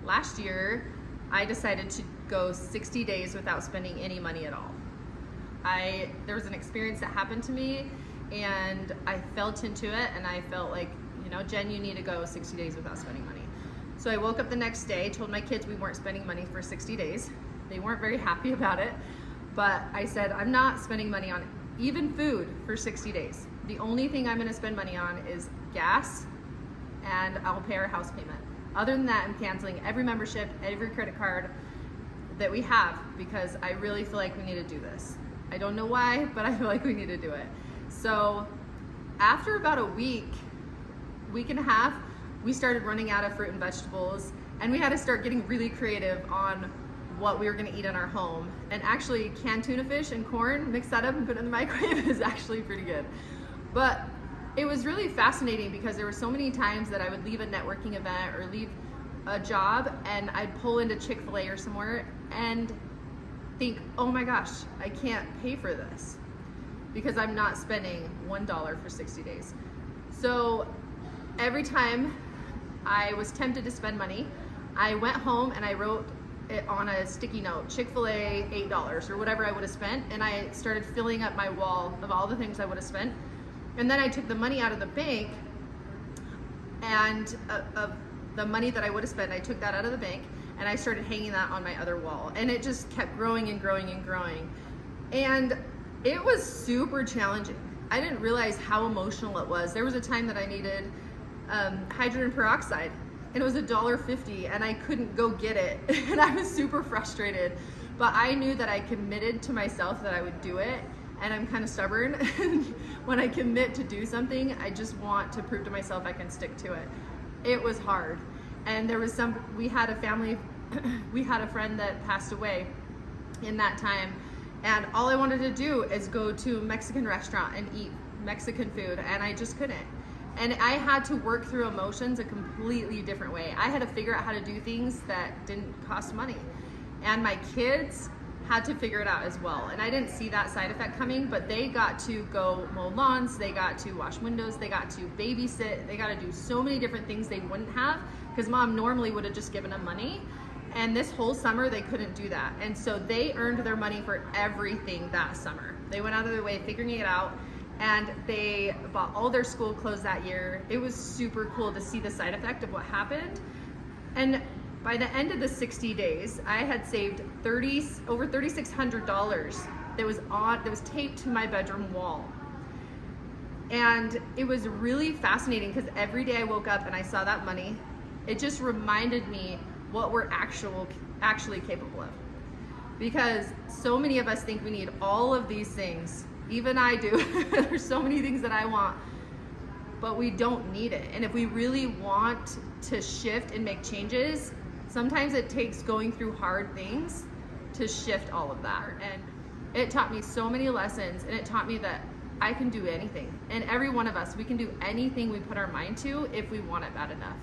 last year, I decided to go 60 days without spending any money at all. There was an experience that happened to me, and I felt into it, and I felt like, Jen, you need to go 60 days without spending money. So I woke up the next day, told my kids we weren't spending money for 60 days. They weren't very happy about it, but I said, I'm not spending money on even food for 60 days. The only thing I'm gonna spend money on is gas, and I'll pay our house payment. Other than that, I'm canceling every membership, every credit card that we have, because I really feel like we need to do this. I don't know why, but I feel like we need to do it. So after about a week and a half, we started running out of fruit and vegetables, and we had to start getting really creative on what we were gonna eat in our home. And actually, canned tuna fish and corn, mix that up and put it in the microwave is actually pretty good. But it was really fascinating because there were so many times that I would leave a networking event or leave a job, and I'd pull into Chick-fil-A or somewhere and think, oh my gosh, I can't pay for this because I'm not spending $1 for 60 days. So every time I was tempted to spend money, I went home and I wrote it on a sticky note, Chick-fil-A $8 or whatever I would have spent, and I started filling up my wall of all the things I would have spent. And then I took the money out of the bank, and of the money that I would have spent, I took that out of the bank and I started hanging that on my other wall, and it just kept growing and growing and growing. And it was super challenging. I didn't realize how emotional it was. There was a time that I needed hydrogen peroxide, and it was $1.50, and I couldn't go get it, and I was super frustrated. But I knew that I committed to myself that I would do it, and I'm kind of stubborn. And when I commit to do something, I just want to prove to myself I can stick to it. It was hard, and we had a family, we had a friend that passed away in that time, and all I wanted to do is go to a Mexican restaurant and eat Mexican food, and I just couldn't. And I had to work through emotions a completely different way. I had to figure out how to do things that didn't cost money. And my kids had to figure it out as well. And I didn't see that side effect coming, but they got to go mow lawns, they got to wash windows, they got to babysit, they got to do so many different things they wouldn't have, because mom normally would have just given them money. And this whole summer, they couldn't do that. And so they earned their money for everything that summer. They went out of their way figuring it out, and they bought all their school clothes that year. It was super cool to see the side effect of what happened. And by the end of the 60 days, I had saved over $3,600 that was taped to my bedroom wall. And it was really fascinating because every day I woke up and I saw that money, it just reminded me what we're actually capable of. Because so many of us think we need all of these things. Even I do. There's so many things that I want, but we don't need it. And if we really want to shift and make changes, sometimes it takes going through hard things to shift all of that. And it taught me so many lessons, and it taught me that I can do anything. And every one of us, we can do anything we put our mind to if we want it bad enough.